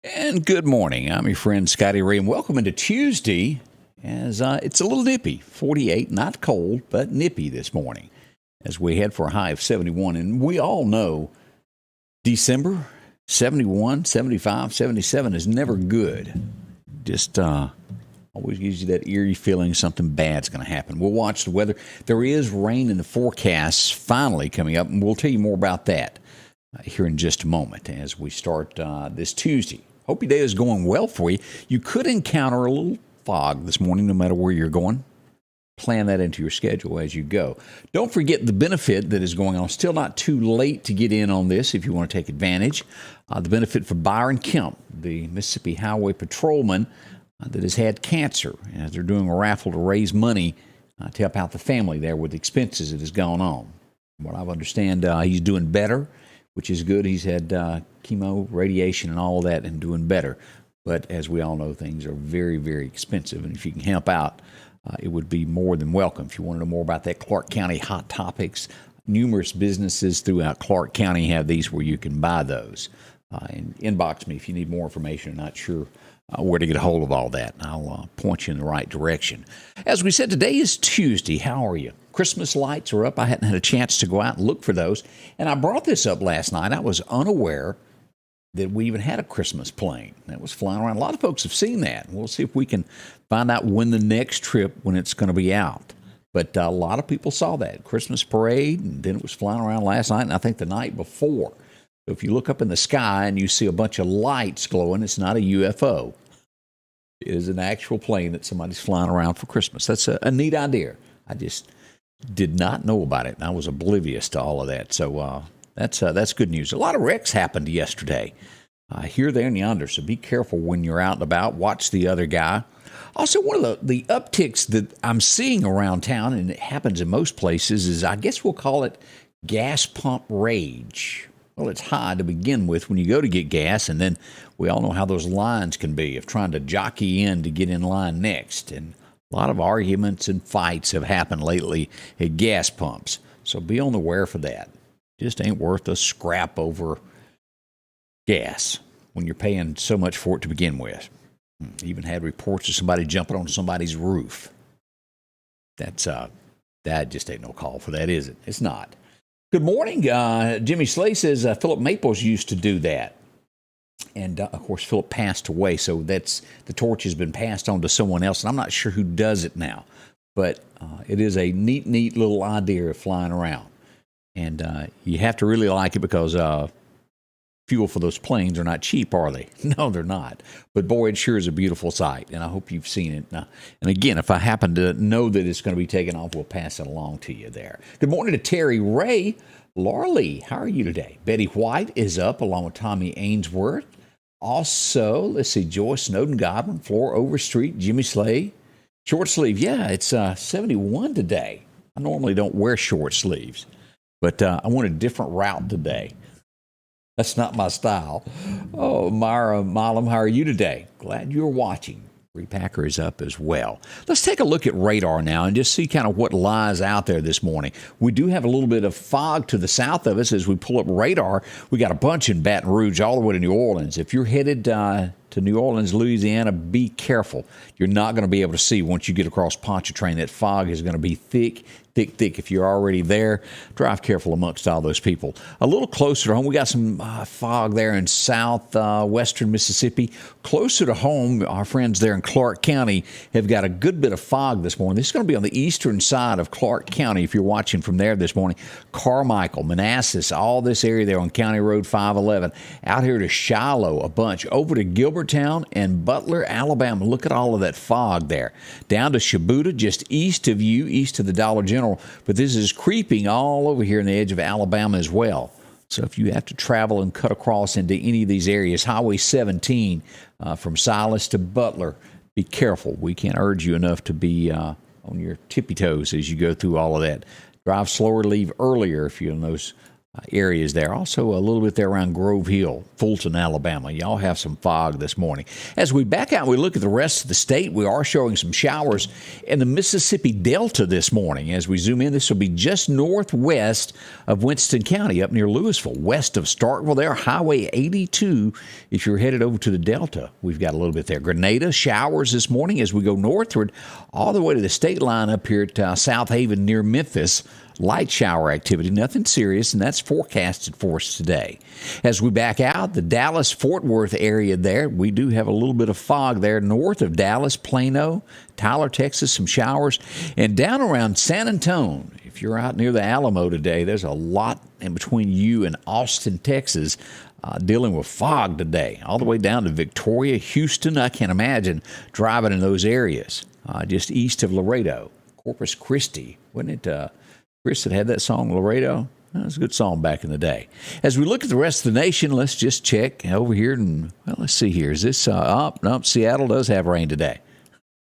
And good morning. I'm your friend Scotty Ray, and welcome into Tuesday. As it's a little nippy, 48, not cold, but nippy this morning as we head for a high of 71. And we all know December, 71, 75, 77 is never good. Just always gives you that eerie feeling something bad's going to happen. We'll watch the weather. There is rain in the forecast finally coming up, and we'll tell you more about that here in just a moment as we start this Tuesday. Hope your day is going well for you. You could encounter a little fog this morning, no matter where you're going. Plan that into your schedule as you go. Don't forget the benefit that is going on. Still not too late to get in on this if you want to take advantage. The benefit for Byron Kemp, the Mississippi Highway Patrolman that has had cancer. As they're doing a raffle to raise money to help out the family there with expenses that has gone on. From what I understand, he's doing better, which is good. He's had chemo, radiation, and all of that and doing better. But as we all know, things are very, very expensive. And if you can help out, it would be more than welcome. If you want to know more about that, Clark County Hot Topics, numerous businesses throughout Clark County have these where you can buy those. And inbox me if you need more information. I'm not sure where to get a hold of all that. I'll point you in the right direction. As we said, today is Tuesday. How are you? Christmas lights are up. I hadn't had a chance to go out and look for those. And I brought this up last night. I was unaware that we even had a Christmas plane that was flying around. A lot of folks have seen that. We'll see if we can find out when the next trip, when it's going to be out. But a lot of people saw that Christmas parade, and then it was flying around last night, and I think the night before. So if you look up in the sky and you see a bunch of lights glowing, it's not a UFO. It is an actual plane that somebody's flying around for Christmas. That's a neat idea. I just did not know about it, and I was oblivious to all of that. So that's good news. A lot of wrecks happened yesterday here, there, and yonder, so be careful when you're out and about. Watch the other guy. Also, one of the upticks that I'm seeing around town, and it happens in most places, is I guess we'll call it gas pump rage. Well, it's high to begin with when you go to get gas, and then we all know how those lines can be of trying to jockey in to get in line next. And a lot of arguments and fights have happened lately at gas pumps, so be on the aware for that. Just ain't worth a scrap over gas when you're paying so much for it to begin with. Even had reports of somebody jumping on somebody's roof. That just ain't no call for that, is it? It's not. Good morning. Jimmy Slay says Philip Maples used to do that. And, of course, Philip passed away, so the torch has been passed on to someone else, and I'm not sure who does it now. But it is a neat little idea of flying around. And you have to really like it because fuel for those planes are not cheap, are they? No, they're not. But, boy, it sure is a beautiful sight, and I hope you've seen it. Now, and, again, if I happen to know that it's going to be taken off, we'll pass it along to you there. Good morning to Terry Ray. Laura Lee, how are you today? Betty White is up along with Tommy Ainsworth. Also, let's see, Joyce Snowden Godwin, Flora Overstreet, Jimmy Slay. Short sleeve, yeah, it's 71 today. I normally don't wear short sleeves, but I went a different route today. That's not my style. Oh, Myra Milam, how are you today? Glad you're watching. Repacker is up as well. Let's take a look at radar now and just see kind of what lies out there this morning. We do have a little bit of fog to the south of us as we pull up radar. We got a bunch in Baton Rouge all the way to New Orleans. If you're headed to New Orleans, Louisiana, be careful. You're not going to be able to see once you get across Pontchartrain. That fog is going to be thick. If you're already there, drive careful amongst all those people. A little closer to home, we got some fog there in southwestern Mississippi. Closer to home, our friends there in Clark County have got a good bit of fog this morning. This is going to be on the eastern side of Clark County if you're watching from there this morning. Carmichael, Manassas, all this area there on County Road 511. Out here to Shiloh, a bunch. Over to Gilbertown and Butler, Alabama. Look at all of that fog there. Down to Shabuta, just east of you, east of the Dollar General. But this is creeping all over here in the edge of Alabama as well. So if you have to travel and cut across into any of these areas, Highway 17 from Silas to Butler, be careful. We can't urge you enough to be on your tippy toes as you go through all of that. Drive slower, leave earlier if you're in those areas there. Also a little bit there around Grove Hill, Fulton, Alabama. Y'all have some fog this morning. As we back out, we look at the rest of the state. We are showing some showers in the Mississippi Delta this morning. As we zoom in, this will be just northwest of Winston County, up near Louisville, west of Starkville there, Highway 82. If you're headed over to the Delta, we've got a little bit there. Grenada, showers this morning as we go northward all the way to the state line up here at South Haven near Memphis. Light shower activity, nothing serious, and that's forecasted for us today. As we back out, the Dallas-Fort Worth area there, we do have a little bit of fog there north of Dallas, Plano, Tyler, Texas, some showers, and down around San Antonio. If you're out near the Alamo today, there's a lot in between you and Austin, Texas, dealing with fog today, all the way down to Victoria, Houston. I can't imagine driving in those areas, just east of Laredo, Corpus Christi, wasn't it? Chris that had that song, Laredo. That was a good song back in the day. As we look at the rest of the nation, let's just check over here. And, well, let's see here. Is this no, Seattle does have rain today,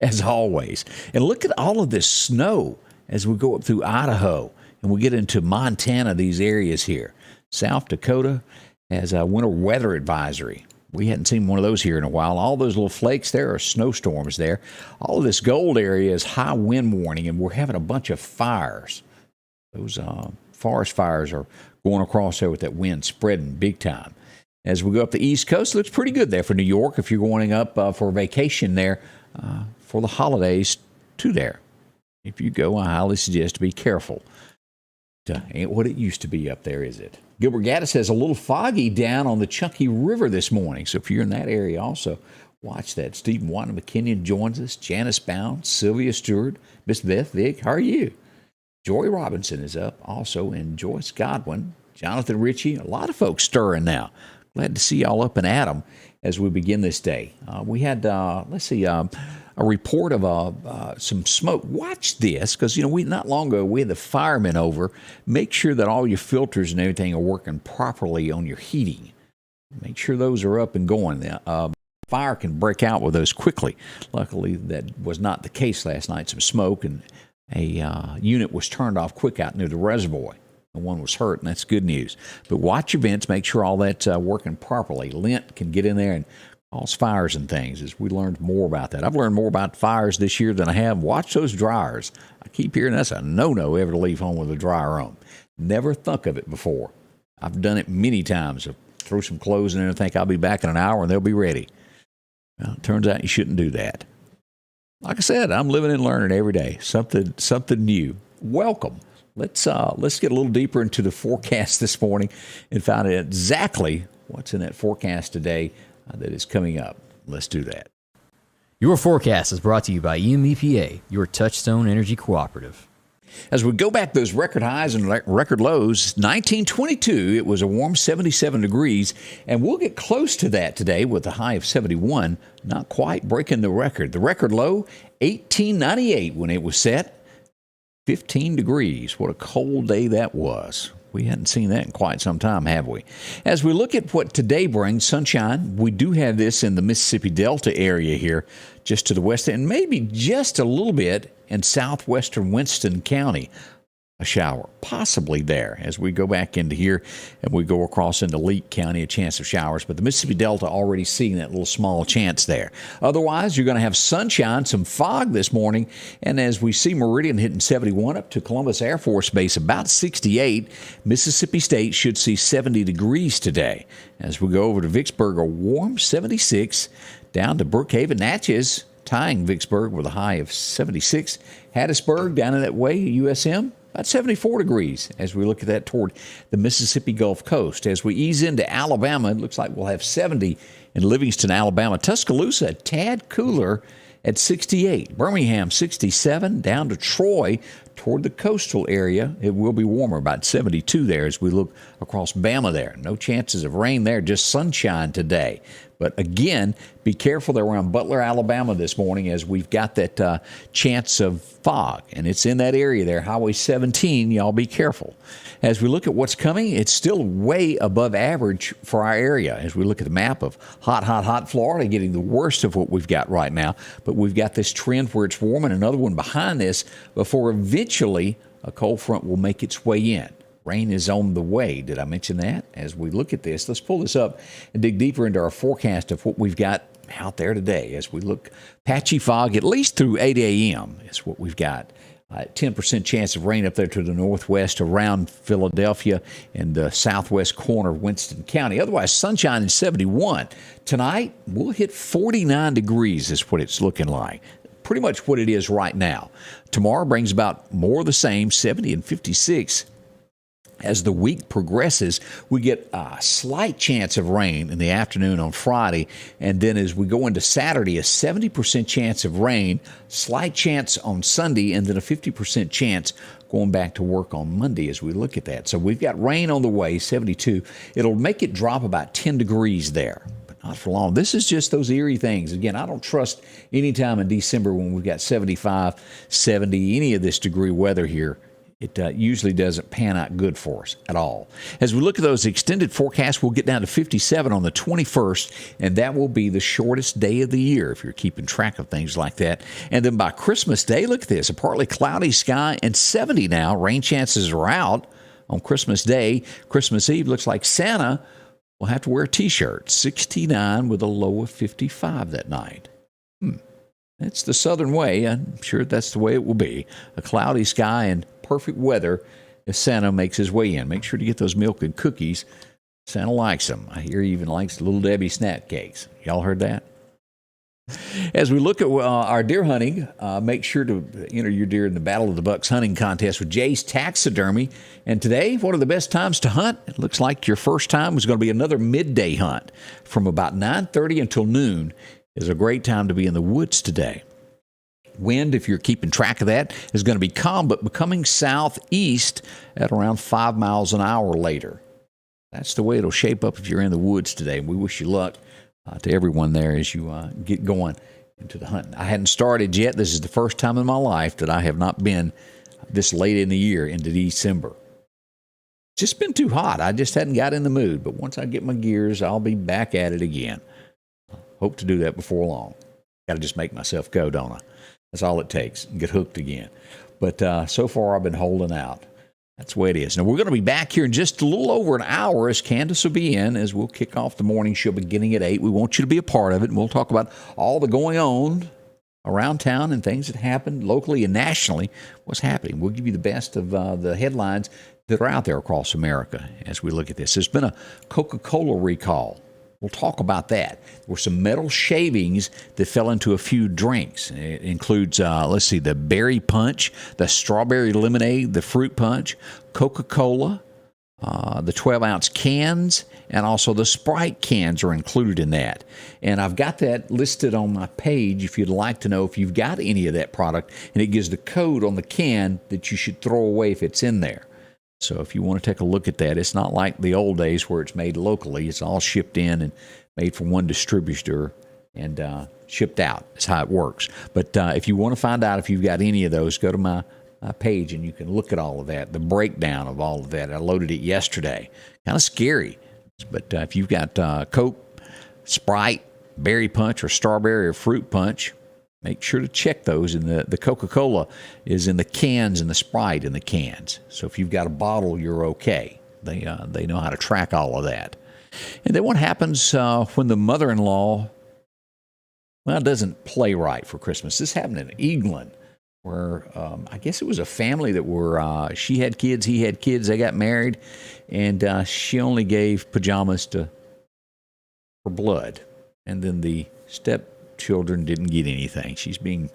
as always. And look at all of this snow as we go up through Idaho and we get into Montana, these areas here. South Dakota has a winter weather advisory. We hadn't seen one of those here in a while. All those little flakes there are snowstorms there. All of this gold area is high wind warning, and we're having a bunch of fires. Those forest fires are going across there with that wind spreading big time. As we go up the East Coast, it looks pretty good there for New York if you're going up for a vacation there for the holidays to there. If you go, I highly suggest to be careful. Ain't what it used to be up there, is it? Gilbert Gaddis has a little foggy down on the Chunky River this morning. So if you're in that area also, watch that. Stephen Watson McKinnon joins us. Janice Bound, Sylvia Stewart, Miss Beth Vick. How are you? Joy Robinson is up also, and Joyce Godwin, Jonathan Ritchie, a lot of folks stirring now. Glad to see y'all up and at 'em as we begin this day. We had, a report of some smoke. Watch this, because, not long ago we had the firemen over. Make sure that all your filters and everything are working properly on your heating. Make sure those are up and going. Fire can break out with those quickly. Luckily, that was not the case last night. Some smoke, and a unit was turned off quick out near the reservoir. No one was hurt, and that's good news. But watch your vents. Make sure all that's working properly. Lint can get in there and cause fires and things, as we learned more about that. I've learned more about fires this year than I have. Watch those dryers. I keep hearing that's a no-no ever to leave home with a dryer on. Never thunk of it before. I've done it many times. I'll throw some clothes in there and think I'll be back in an hour and they'll be ready. Well, it turns out you shouldn't do that. Like I said, I'm living and learning every day. Something new. Welcome. Let's get a little deeper into the forecast this morning and find out exactly what's in that forecast today that is coming up. Let's do that. Your forecast is brought to you by EMEPA, your Touchstone Energy Cooperative. As we go back those record highs and record lows, 1922, it was a warm 77 degrees, and we'll get close to that today with a high of 71, not quite breaking the record. The record low, 1898 when it was set, 15 degrees. What a cold day that was. We hadn't seen that in quite some time, have we? As we look at what today brings, sunshine, we do have this in the Mississippi Delta area here, just to the west, and maybe just a little bit in southwestern Winston County. A shower, possibly there, as we go back into here and we go across into Leake County, a chance of showers. But the Mississippi Delta already seeing that little small chance there. Otherwise, you're going to have sunshine, some fog this morning. And as we see Meridian hitting 71 up to Columbus Air Force Base, about 68. Mississippi State should see 70 degrees today. As we go over to Vicksburg, a warm 76. Down to Brookhaven, Natchez, tying Vicksburg with a high of 76. Hattiesburg, down in that way, USM, about 74 degrees as we look at that toward the Mississippi Gulf Coast. As we ease into Alabama, it looks like we'll have 70 in Livingston, Alabama. Tuscaloosa, a tad cooler at 68. Birmingham, 67. Down to Troy toward the coastal area. It will be warmer, about 72 there as we look across Bama there. No chances of rain there, just sunshine today. But again, be careful there around Butler, Alabama this morning as we've got that chance of fog. And it's in that area there, Highway 17. Y'all be careful. As we look at what's coming, it's still way above average for our area. As we look at the map of hot Florida, getting the worst of what we've got right now. But we've got this trend where it's warm and another one behind this before eventually a cold front will make its way in. Rain is on the way. Did I mention that? As we look at this, let's pull this up and dig deeper into our forecast of what we've got out there today. As we look, patchy fog, at least through 8 a.m. is what we've got. 10% chance of rain up there to the northwest around Philadelphia and the southwest corner of Winston County. Otherwise, sunshine and 71. Tonight, we'll hit 49 degrees is what it's looking like. Pretty much what it is right now. Tomorrow brings about more of the same, 70 and 56. As the week progresses, we get a slight chance of rain in the afternoon on Friday. And then as we go into Saturday, a 70% chance of rain, slight chance on Sunday, and then a 50% chance going back to work on Monday as we look at that. So we've got rain on the way, 72. It'll make it drop about 10 degrees there, but not for long. This is just those eerie things. Again, I don't trust any time in December when we've got 75, 70, any of this degree weather here. It usually doesn't pan out good for us at all. As we look at those extended forecasts, we'll get down to 57 on the 21st, and that will be the shortest day of the year if you're keeping track of things like that. And then by Christmas Day, look at this, a partly cloudy sky and 70 now. Rain chances are out on Christmas Day. Christmas Eve looks like Santa will have to wear a T-shirt, 69 with a low of 55 that night. It's the southern way. I'm sure that's the way it will be. A cloudy sky and perfect weather as Santa makes his way in. Make sure to get those milk and cookies. Santa likes them. I hear he even likes Little Debbie snack cakes. Y'all heard that? As we look at our deer hunting, make sure to enter your deer in the Battle of the Bucks hunting contest with Jay's Taxidermy. And today, one of the best times to hunt, it looks like your first time is going to be another midday hunt. From about 9:30 until noon is a great time to be in the woods today. Wind, if you're keeping track of that, is going to be calm, but becoming southeast at around 5 miles an hour later. That's the way it'll shape up if you're in the woods today. We wish you luck to everyone there as you get going into the hunting. I hadn't started yet. This is the first time in my life that I have not been this late in the year into December. It's just been too hot. I just hadn't got in the mood. But once I get my gears, I'll be back at it again. Hope to do that before long. Got to just make myself go, don't I? That's all it takes, and get hooked again. But so far, I've been holding out. That's the way it is. Now, we're going to be back here in just a little over an hour as Candace will be in, as we'll kick off the morning show beginning at 8. We want you to be a part of it, and we'll talk about all the going on around town and things that happen locally and nationally, what's happening. We'll give you the best of the headlines that are out there across America as we look at this. There's been a Coca-Cola recall. We'll talk about that. There were some metal shavings that fell into a few drinks. It includes, the berry punch, the strawberry lemonade, the fruit punch, Coca-Cola, the 12-ounce cans, and also the Sprite cans are included in that. And I've got that listed on my page if you'd like to know if you've got any of that product. And it gives the code on the can that you should throw away if it's in there. So if you want to take a look at that, it's not like the old days where it's made locally. It's all shipped in and made from one distributor and shipped out. That's how it works. But if you want to find out if you've got any of those, go to my page and you can look at all of that, the breakdown of all of that. I loaded it yesterday. Kind of scary. But if you've got Coke, Sprite, berry punch, or strawberry or fruit punch, make sure to check those. And the Coca-Cola is in the cans and the Sprite in the cans. So if you've got a bottle, you're okay. They know how to track all of that. And then what happens when the mother-in-law, doesn't play right for Christmas? This happened in England where I guess it was a family that were, she had kids, he had kids, they got married, and she only gave pajamas to her blood. And then the stepchildren didn't get anything. She's being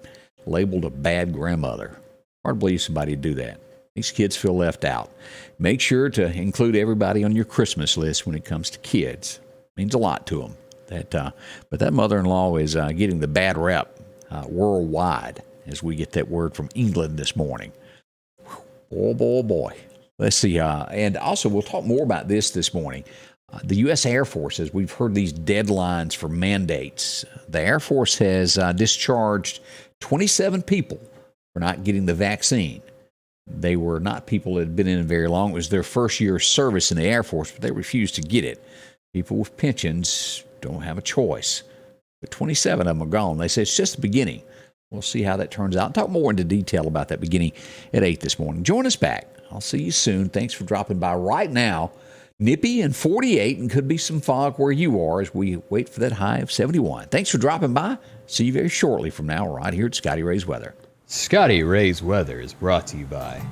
labeled a bad grandmother. Hard to believe somebody would do that. These kids feel left out. Make sure to include everybody on your Christmas list when it comes to kids. It means a lot to them. But that mother-in-law is getting the bad rep worldwide as we get that word from England this morning. Boy. Let's see. And also, we'll talk more about this morning. The U.S. Air Force, as we've heard these deadlines for mandates, the Air Force has discharged 27 people for not getting the vaccine. They were not people that had been in very long. It was their first year of service in the Air Force, but they refused to get it. People with pensions don't have a choice. But 27 of them are gone. They say it's just the beginning. We'll see how that turns out. Talk more into detail about that beginning at 8 this morning. Join us back I'll see you soon. Thanks for dropping by. Right now, nippy and 48, and could be some fog where you are as we wait for that high of 71. Thanks for dropping by. See you very shortly from now right here at Scotty Ray's Weather. Scotty Ray's Weather is brought to you by